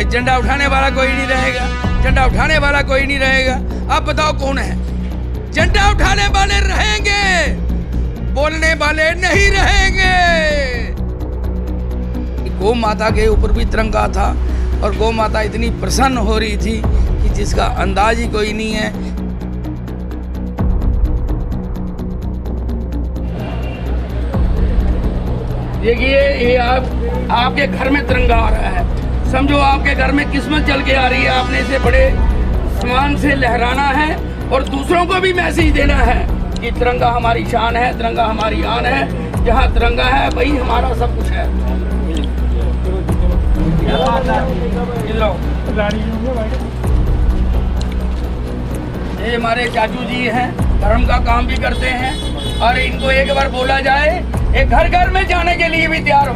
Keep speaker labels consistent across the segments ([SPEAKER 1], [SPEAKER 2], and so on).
[SPEAKER 1] भाई झंडा उठाने वाला कोई नहीं रहेगा, झंडा उठाने वाला कोई नहीं रहेगा। अब बताओ कौन है? झंडा उठाने वाले रहेंगे, बोलने वाले नहीं रहेंगे। गौ माता के ऊपर भी तिरंगा था और गौ माता इतनी प्रसन्न हो रही थी कि जिसका अंदाज ही कोई नहीं है। देखिए ये आपके घर में तिरंगा आ रहा है, समझो आपके घर में किस्मत चल के आ रही है। आपने इसे बड़े सम्मान से लहराना है और दूसरों को भी मैसेज देना है कि तिरंगा हमारी शान है, तिरंगा हमारी आन है। जहाँ तिरंगा है वही हमारा सब कुछ है। ये हमारे चाचू जी हैं, धर्म का काम भी करते हैं और इनको एक बार बोला जाए एक घर घर में जाने के लिए भी तैयार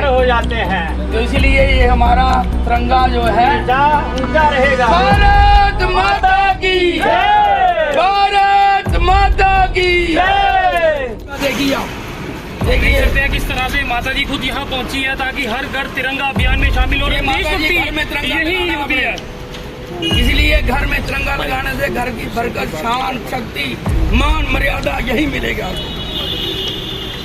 [SPEAKER 1] हो जाते हैं। तो इसलिए ये हमारा तिरंगा जो है ऊंचा रहेगा। भारत माता की जय, भारत माता की जय। देखिए आप देखिए
[SPEAKER 2] सकते हैं किस तरह से माता जी खुद यहाँ पहुँची है ताकि हर घर तिरंगा अभियान में शामिल हो।
[SPEAKER 1] इसलिए घर में तिरंगा लगाने से घर की बरकत, शान, शक्ति, मान, मर्यादा यही मिलेगा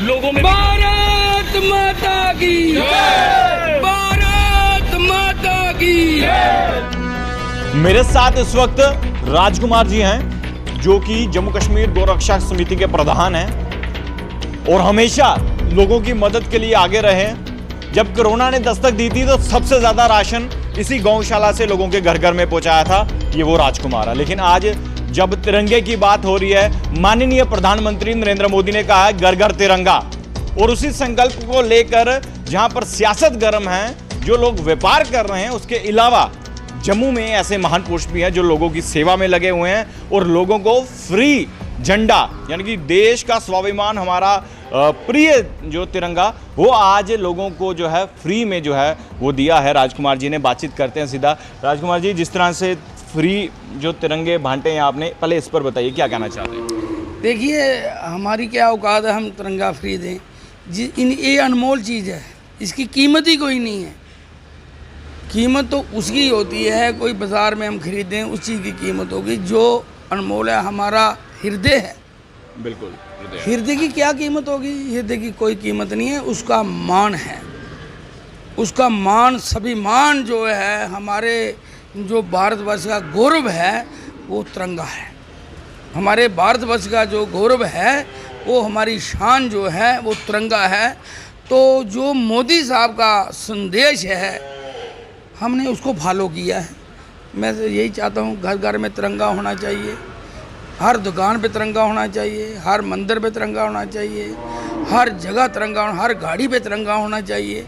[SPEAKER 1] लोगों में। भारत माता की जय, भारत माता की जय।
[SPEAKER 3] मेरे साथ इस वक्त राजकुमार जी हैं जो कि जम्मू कश्मीर गौरक्षा समिति के प्रधान हैं और हमेशा लोगों की मदद के लिए आगे रहे। जब कोरोना ने दस्तक दी थी तो सबसे ज्यादा राशन इसी गौशाला से लोगों के घर घर में पहुंचाया था, ये वो राजकुमार है। लेकिन आज जब तिरंगे की बात हो रही है, माननीय प्रधानमंत्री नरेंद्र मोदी ने कहा है घर घर तिरंगा, और उसी संकल्प को लेकर जहां पर सियासत गर्म है, जो लोग व्यापार कर रहे हैं, उसके अलावा जम्मू में ऐसे महान पुरुष भी हैं जो लोगों की सेवा में लगे हुए हैं और लोगों को फ्री झंडा यानी कि देश का स्वाभिमान हमारा प्रिय जो तिरंगा वो आज लोगों को जो है फ्री में जो है वो दिया है। राजकुमार जी ने बातचीत करते हैं सीधा। राजकुमार जी, जिस तरह से फ्री जो तिरंगे बांटे हैं आपने, पहले इस पर बताइए क्या कहना चाहते हैं?
[SPEAKER 1] देखिए हमारी क्या औकात है हम तिरंगा फ्री दें। ये अनमोल चीज़ है, इसकी कीमत ही कोई नहीं है। कीमत तो उसकी होती है, कोई बाज़ार में हम खरीदें उस चीज़ की कीमत होगी। जो अनमोल है हमारा हृदय है।
[SPEAKER 3] बिल्कुल,
[SPEAKER 1] हृदय की क्या कीमत होगी? हृदय की कोई कीमत नहीं है, उसका मान है। उसका मान, सभी मान जो है हमारे जो भारतवर्ष का गौरव है वो तिरंगा है। हमारे भारतवर्ष का जो गौरव है वो हमारी शान जो है वो तिरंगा है। तो जो मोदी साहब का संदेश है हमने उसको फॉलो किया है। मैं तो यही चाहता हूँ घर घर में तिरंगा होना चाहिए, हर दुकान पे तिरंगा होना चाहिए, हर मंदिर पे तिरंगा होना चाहिए, हर जगह तिरंगा, हर गाड़ी पे तिरंगा होना चाहिए।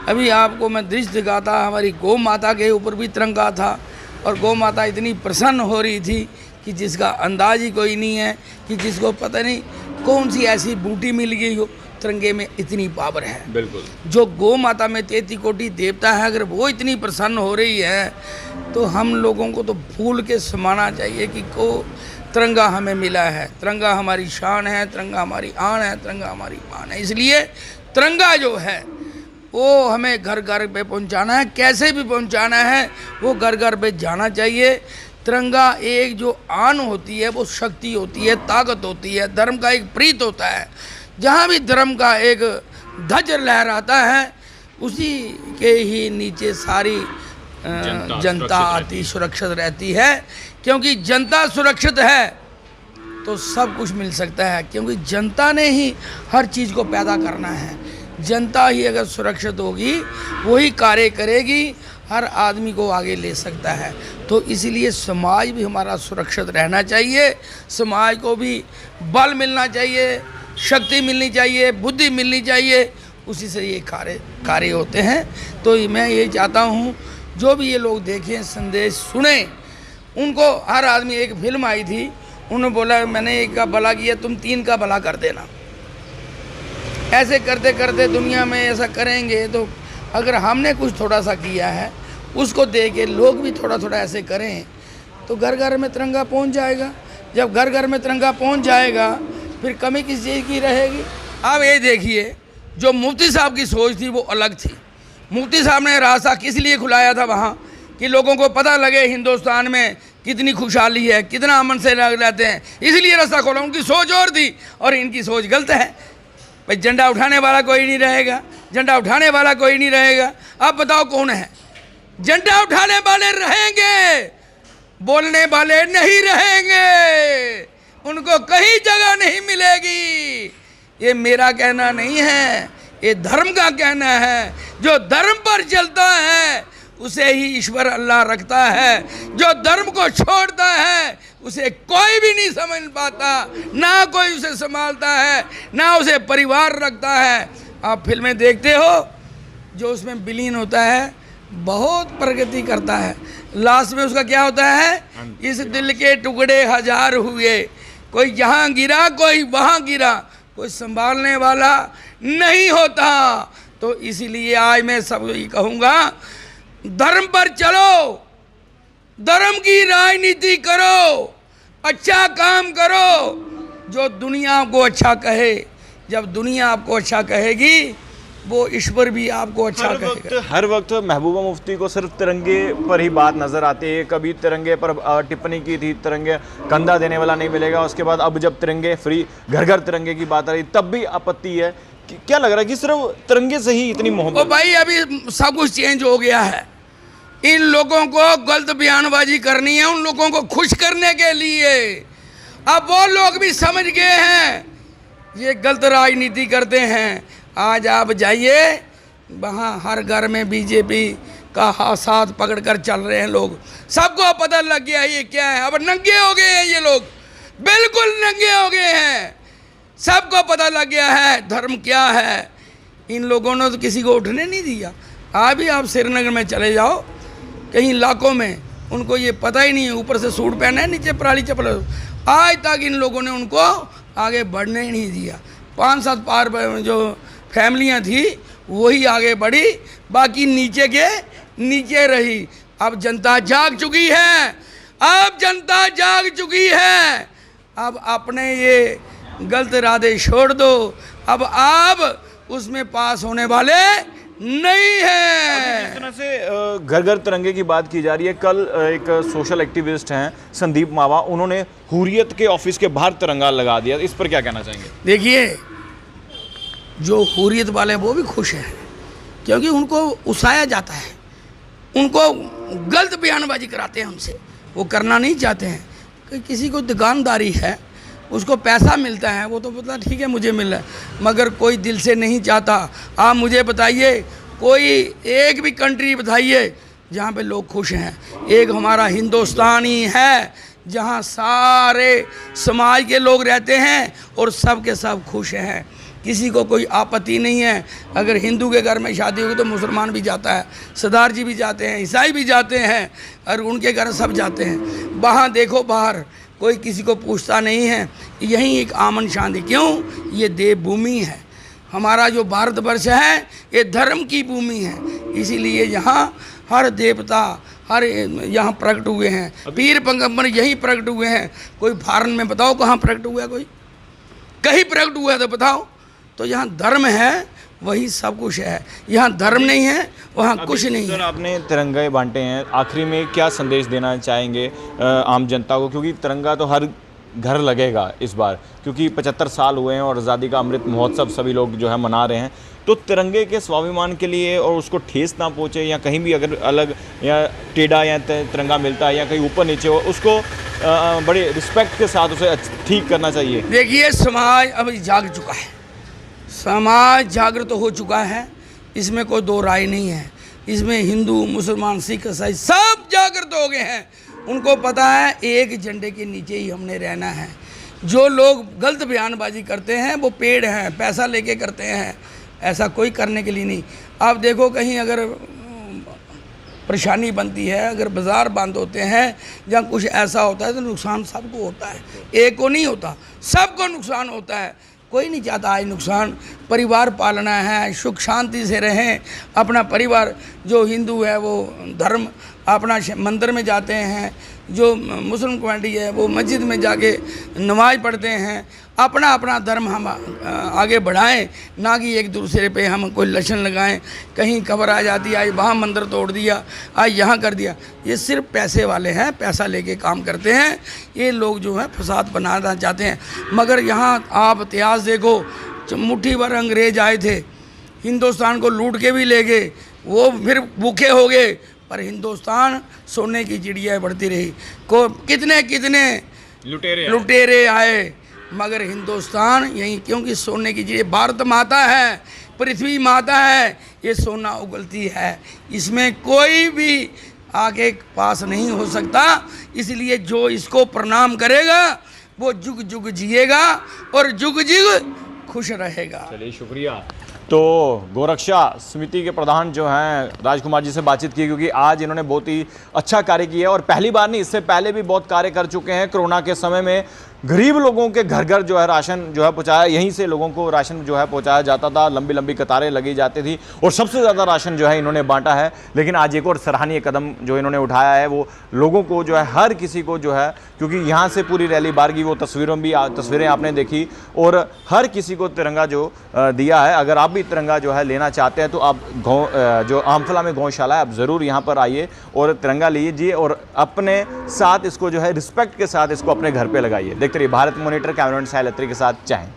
[SPEAKER 1] अभी आपको मैं दृश्य दिखाता, हमारी गौ माता के ऊपर भी तिरंगा था और गौ माता इतनी प्रसन्न हो रही थी कि जिसका अंदाज ही कोई नहीं है, कि जिसको पता नहीं कौन सी ऐसी बूटी मिल गई हो, तिरंगे में इतनी पावर है।
[SPEAKER 3] बिल्कुल,
[SPEAKER 1] जो गौ माता में 33 कोटि देवता है, अगर वो इतनी प्रसन्न हो रही है तो हम लोगों को तो फूल के समाना चाहिए कि को तिरंगा हमें मिला है, तिरंगा हमारी शान है, तिरंगा हमारी आन है, तिरंगा हमारी मान है। इसलिए तिरंगा जो है वो हमें घर घर पे पहुंचाना है, कैसे भी पहुंचाना है, वो घर घर पे जाना चाहिए। तिरंगा एक जो आन होती है वो शक्ति होती है, ताकत होती है, धर्म का एक प्रीत होता है। जहाँ भी धर्म का एक ध्वज लहराता है उसी के ही नीचे सारी जनता आती, सुरक्षित रहती है। क्योंकि जनता सुरक्षित है तो सब कुछ मिल सकता है, क्योंकि जनता ने ही हर चीज़ को पैदा करना है। जनता ही अगर सुरक्षित होगी वही कार्य करेगी, हर आदमी को आगे ले सकता है। तो इसीलिए समाज भी हमारा सुरक्षित रहना चाहिए, समाज को भी बल मिलना चाहिए, शक्ति मिलनी चाहिए, बुद्धि मिलनी चाहिए, उसी से ये कार्य होते हैं। तो मैं ये चाहता हूँ जो भी ये लोग देखें, संदेश सुने, उनको हर आदमी, एक फिल्म आई थी उन्होंने बोला मैंने एक का भला किया तुम 3 का भला कर देना। ऐसे करते करते दुनिया में ऐसा करेंगे तो अगर हमने कुछ थोड़ा सा किया है उसको देख के लोग भी थोड़ा थोड़ा ऐसे करें तो घर घर में तिरंगा पहुंच जाएगा। जब घर घर में तिरंगा पहुंच जाएगा फिर कमी किस चीज़ की रहेगी। अब ये देखिए जो मुफ्ती साहब की सोच थी वो अलग थी। मुफ्ती साहब ने रास्ता किस लिए खुलाया था वहाँ कि लोगों को पता लगे हिंदुस्तान में कितनी खुशहाली है, कितना अमन से रहते हैं, इसलिए रास्ता खोला। उनकी सोच और थी और इनकी सोच गलत है। भाई झंडा उठाने वाला कोई नहीं रहेगा, झंडा उठाने वाला कोई नहीं रहेगा। अब बताओ कौन है? झंडा उठाने वाले रहेंगे, बोलने वाले नहीं रहेंगे, उनको कहीं जगह नहीं मिलेगी। ये मेरा कहना नहीं है, ये धर्म का कहना है। जो धर्म पर चलता है उसे ही ईश्वर अल्लाह रखता है। जो धर्म को छोड़ता है उसे कोई भी नहीं समझ पाता, ना कोई उसे संभालता है, ना उसे परिवार रखता है। आप फिल्में देखते हो, जो उसमें विलीन होता है बहुत प्रगति करता है, लास्ट में उसका क्या होता है? इस दिल के टुकड़े हजार हुए, कोई यहाँ गिरा कोई वहाँ गिरा, कोई संभालने वाला नहीं होता। तो इसीलिए आज मैं सब ये कहूँगा, धर्म पर चलो, धर्म की राजनीति करो, अच्छा काम करो। जो दुनिया आपको अच्छा कहे, जब दुनिया आपको अच्छा कहेगी वो ईश्वर भी आपको अच्छा कहेगा।
[SPEAKER 3] हर वक्त महबूबा मुफ्ती को सिर्फ तिरंगे पर ही बात नजर आती है। कभी तिरंगे पर टिप्पणी की थी, तिरंगे कंधा देने वाला नहीं मिलेगा। उसके बाद अब जब तिरंगे फ्री घर घर तिरंगे की बात आ रही तब भी आपत्ति है। क्या लग रहा है कि सिर्फ तिरंगे से ही इतनी मोहब्बत?
[SPEAKER 1] भाई अभी सब कुछ चेंज हो गया है। इन लोगों को गलत बयानबाजी करनी है, उन लोगों को खुश करने के लिए। अब वो लोग भी समझ गए हैं ये गलत राजनीति करते हैं। आज आप जाइए वहाँ हर घर में बीजेपी का साथ पकड़कर चल रहे हैं लोग, सबको पता लग गया ये क्या है। अब नंगे हो गए हैं ये लोग, बिल्कुल नंगे हो गए हैं, सबको पता लग गया है धर्म क्या है। इन लोगों ने तो किसी को उठने नहीं दिया। अभी आप श्रीनगर में चले जाओ, कहीं इलाकों में उनको ये पता ही नहीं है, ऊपर से सूट पहने नीचे पराली चप्पल। आज तक इन लोगों ने उनको आगे बढ़ने ही नहीं दिया। 5-7 पार जो फैमिलियां थी वही आगे बढ़ी, बाकी नीचे के नीचे रही। अब जनता जाग चुकी है, अब जनता जाग चुकी है। अब अपने ये गलत इरादे छोड़ दो, अब आप उसमें पास होने वाले नहीं है।
[SPEAKER 3] जिस तरह से घर घर तिरंगे की बात की जा रही है, कल एक सोशल एक्टिविस्ट हैं संदीप मावा, उन्होंने हुर्रियत के ऑफिस के बाहर तिरंगा लगा दिया। इस पर क्या कहना चाहेंगे?
[SPEAKER 1] देखिए, जो हुर्रियत वाले वो भी खुश हैं, क्योंकि उनको उसाया जाता है, उनको गलत बयानबाजी कराते हैं, उनसे वो करना नहीं चाहते हैं। कि किसी को दुकानदारी है, उसको पैसा मिलता है, वो तो पता ठीक है मुझे मिल रहा है, मगर कोई दिल से नहीं चाहता। आप मुझे बताइए, कोई एक भी कंट्री बताइए जहाँ पे लोग खुश हैं। एक हमारा हिंदुस्तान ही है जहाँ सारे समाज के लोग रहते हैं और सब के सब खुश हैं, किसी को कोई आपत्ति नहीं है। अगर हिंदू के घर में शादी होगी तो मुसलमान भी जाता है, सरदार जी भी जाते हैं, ईसाई भी जाते हैं, और उनके घर सब जाते हैं। वहाँ देखो बाहर कोई किसी को पूछता नहीं है। यही एक अमन शांति, क्यों? ये देवभूमि है, हमारा जो भारतवर्ष है ये धर्म की भूमि है। इसीलिए यहाँ हर देवता हर यहाँ प्रकट हुए हैं, पीर पैगंबर यही प्रकट हुए हैं। कोई फॉरेन में बताओ कहाँ प्रकट हुआ है? कोई कहीं प्रकट हुआ है तो बताओ। तो यहाँ धर्म है वही सब कुछ है, यहाँ धर्म नहीं है वहाँ कुछ नहीं है।
[SPEAKER 3] आपने तिरंगे बांटे हैं, आखिरी में क्या संदेश देना चाहेंगे आम जनता को? क्योंकि तिरंगा तो हर घर लगेगा इस बार, क्योंकि 75 साल हुए हैं और आज़ादी का अमृत महोत्सव सभी लोग जो है मना रहे हैं। तो तिरंगे के स्वाभिमान के लिए और उसको ठेस ना पहुँचे, या कहीं भी अगर अलग या टेढ़ा या तिरंगा मिलता है या कहीं ऊपर नीचे हो, उसको बड़े रिस्पेक्ट के साथ उसे ठीक करना चाहिए।
[SPEAKER 1] देखिए, समाज अभी जाग चुका है, समाज जागृत हो चुका है, इसमें कोई दो राय नहीं है। इसमें हिंदू मुसलमान सिख ईसाई सब जागृत हो गए हैं। उनको पता है एक झंडे के नीचे ही हमने रहना है। जो लोग गलत बयानबाजी करते हैं वो पेड़ हैं, पैसा लेके करते हैं, ऐसा कोई करने के लिए नहीं। आप देखो कहीं अगर परेशानी बनती है, अगर बाज़ार बंद होते हैं, जहाँ कुछ ऐसा होता है तो नुकसान सबको होता है, एक को नहीं होता, सबको नुकसान होता है। कोई नहीं चाहता आज नुकसान। परिवार पालना है, सुख शांति से रहें अपना परिवार। जो हिंदू है वो धर्म अपना मंदिर में जाते हैं, जो मुस्लिम कमेटी है वो मस्जिद में जाके नमाज पढ़ते हैं। अपना अपना धर्म हम आगे बढ़ाएं, ना कि एक दूसरे पे हम कोई लक्षण लगाएं। कहीं खबर आ जाती है आज वहाँ मंदिर तोड़ दिया, आज यहाँ कर दिया। ये सिर्फ पैसे वाले हैं, पैसा लेके काम करते हैं। ये लोग जो है फसाद बनाना चाहते हैं। मगर यहाँ आप इतिहास देखो, मुट्ठी भर अंग्रेज आए थे, हिंदुस्तान को लूट के भी ले गए, वो फिर भूखे हो गए, पर हिंदुस्तान सोने की चिड़िया बढ़ती रही। को कितने कितने लुटेरे आए, मगर हिंदुस्तान यही, क्योंकि सोने की चिड़िया भारत माता है, पृथ्वी माता है, ये सोना उगलती है, इसमें कोई भी आगे पास नहीं हो सकता। इसलिए जो इसको प्रणाम करेगा वो जुग जुग जिएगा और जुग जुग खुश रहेगा।
[SPEAKER 3] चलिए शुक्रिया। तो गोरक्षा समिति के प्रधान जो हैं राजकुमार जी से बातचीत की, क्योंकि आज इन्होंने बहुत ही अच्छा कार्य किया है और पहली बार नहीं, इससे पहले भी बहुत कार्य कर चुके हैं। कोरोना के समय में गरीब लोगों के घर घर जो है राशन जो है पहुंचाया, यहीं से लोगों को राशन जो है पहुंचाया जाता था, लंबी लंबी कतारें लगी जाती थी और सबसे ज़्यादा राशन जो है इन्होंने बांटा है। लेकिन आज एक और सराहनीय कदम जो इन्होंने उठाया है, वो लोगों को जो है, हर किसी को जो है, क्योंकि यहाँ से पूरी रैली बाहर की वो तस्वीरें आपने देखी और हर किसी को तिरंगा जो दिया है। अगर आप भी तिरंगा जो है लेना चाहते हैं तो आप जो आमफला में गौशाला है, आप ज़रूर यहाँ पर आइए और तिरंगा लीजिए और अपने साथ इसको जो है रिस्पेक्ट के साथ इसको अपने घर पे लगाइए। देखते रहिए भारत मॉनिटर, कैमरामैन साहिल अत्री के साथ। जय हिंद।